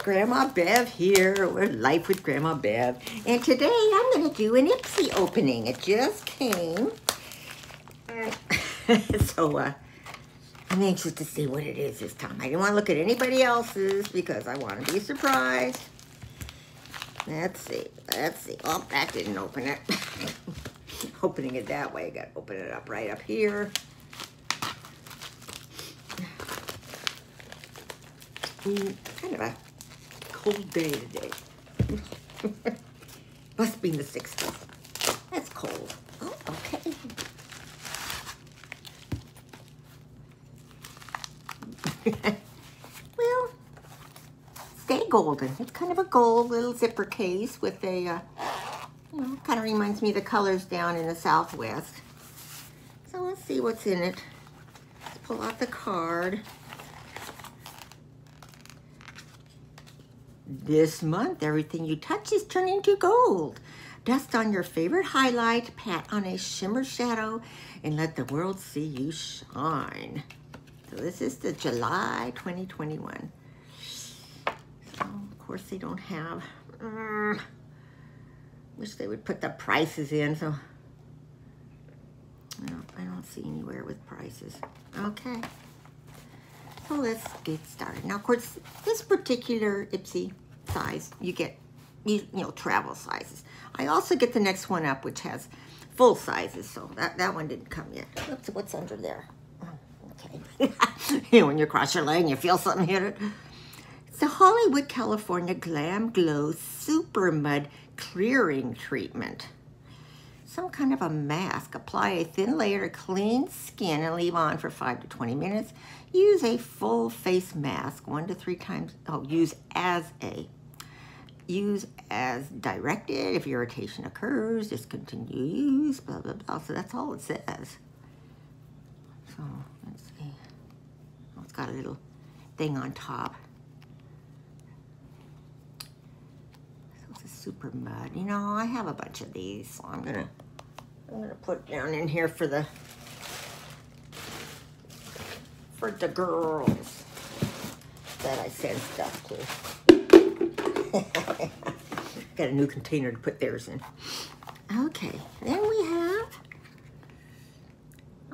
Grandma Bev here. We're live with Grandma Bev. And today I'm going to do an Ipsy opening. It just came. So I'm anxious to see what it is this time. I didn't want to look at anybody else's because I want to be surprised. Let's see. Oh, that didn't open it. Opening it that way. I got to open it up right up here. Kind of a cold day today. Must be in the 60s. That's cold. Oh, okay. Well, stay golden. It's kind of a gold little zipper case with a, you know, kind of reminds me of the colors down in the Southwest. So let's see what's in it. Let's pull out the card. This month, everything you touch is turning to gold. Dust on your favorite highlight, pat on a shimmer shadow, and let the world see you shine. So this is the July 2021. So, of course, they don't have, wish they would put the prices in, so I don't see anywhere with prices. Okay. So let's get started. Now, of course, this particular Ipsy size, you get, you know, travel sizes. I also get the next one up, which has full sizes, so that one didn't come yet. What's under there? Oh, okay. You know, when you cross your leg and you feel something hit it. It's the Hollywood, California Glam Glow Super Mud Clearing Treatment. Some kind of a mask. Apply a thin layer to clean skin and leave on for 5 to 20 minutes. Use a full face mask 1 to 3 times. Oh, use as directed. If irritation occurs, discontinue use, blah, blah, blah. So that's all it says. So let's see. Oh, it's got a little thing on top. So it's a super mud. You know, I have a bunch of these, so I'm gonna put down in here for the girls that I send stuff to. Got a new container to put theirs in. Okay, then we have,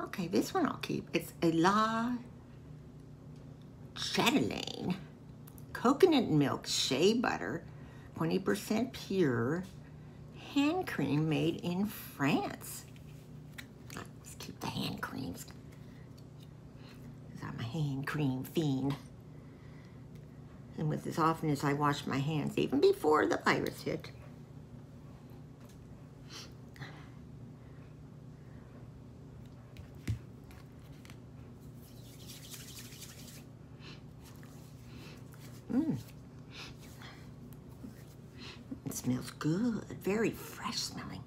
okay, this one I'll keep. It's a La Chatelaine coconut milk shea butter, 20% pure, hand cream made in France. Let's keep the hand creams. I'm a hand cream fiend. And with as often as I wash my hands, even before the virus hit. It smells good, very fresh smelling.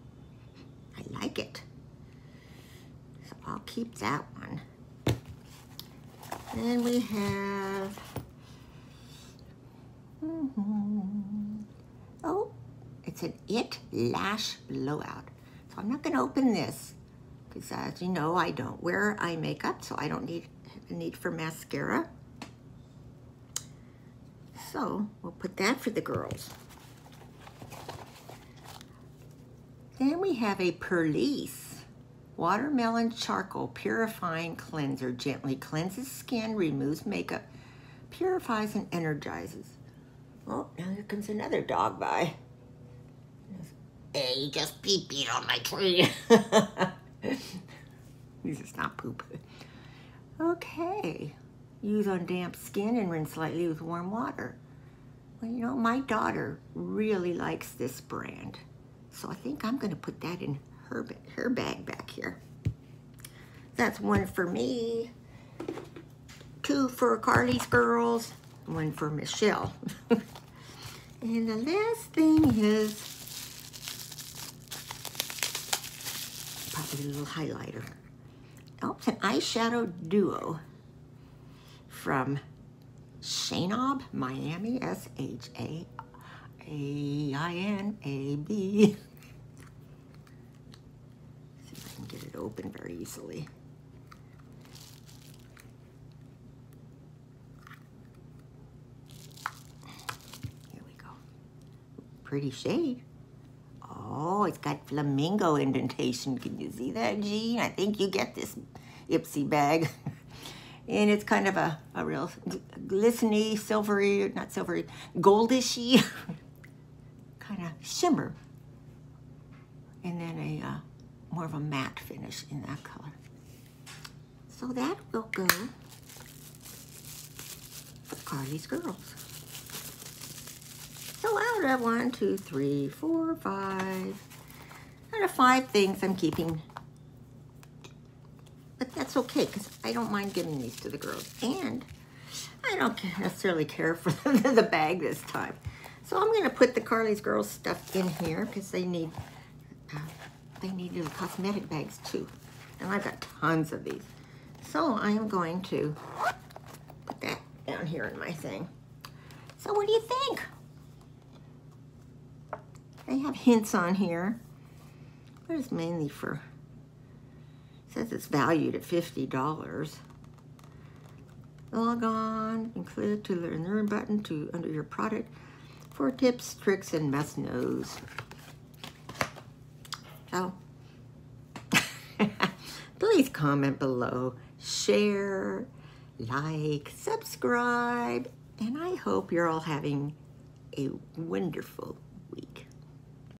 I like it. So I'll keep that one. Then we have, oh, it's an It Lash Blowout. So I'm not going to open this because, as you know, I don't wear eye makeup, so I don't need the need for mascara. So we'll put that for the girls. Then we have a Perlice Watermelon Charcoal Purifying Cleanser. Gently cleanses skin, removes makeup, purifies and energizes. Oh, now here comes another dog by. Hey, you just pee-peed on my tree. This is not poop. Okay. Use on damp skin and rinse lightly with warm water. Well, you know, my daughter really likes this brand. So I think I'm going to put that in her bag back here. That's 1 for me, 2 for Carly's girls, 1 for Michelle. And the last thing is probably a little highlighter. Oh, it's an eyeshadow duo from Shainab, Miami, S-H-A-I-N-A-B. See if I can get it open very easily. pretty shade. Oh, it's got flamingo indentation. Can you see that, Jean? I think you get this Ipsy bag. And it's kind of a real glistening, silvery, not silvery, goldishy kind of shimmer. And then a more of a matte finish in that color. So that will go with Carly's Girls. So out of 1, 2, 3, 4, 5, out of 5 things I'm keeping. But that's okay, because I don't mind giving these to the girls. And I don't necessarily care for the bag this time. So I'm going to put the Carly's Girls stuff in here, because they need little cosmetic bags too. And I've got tons of these. So I am going to put that down here in my thing. So what do you think? They have hints on here. But it's mainly for, it says it's valued at $50. Log on and click to the learn button to under your product for tips, tricks, and must-knows. So, please comment below, share, like, subscribe, and I hope you're all having a wonderful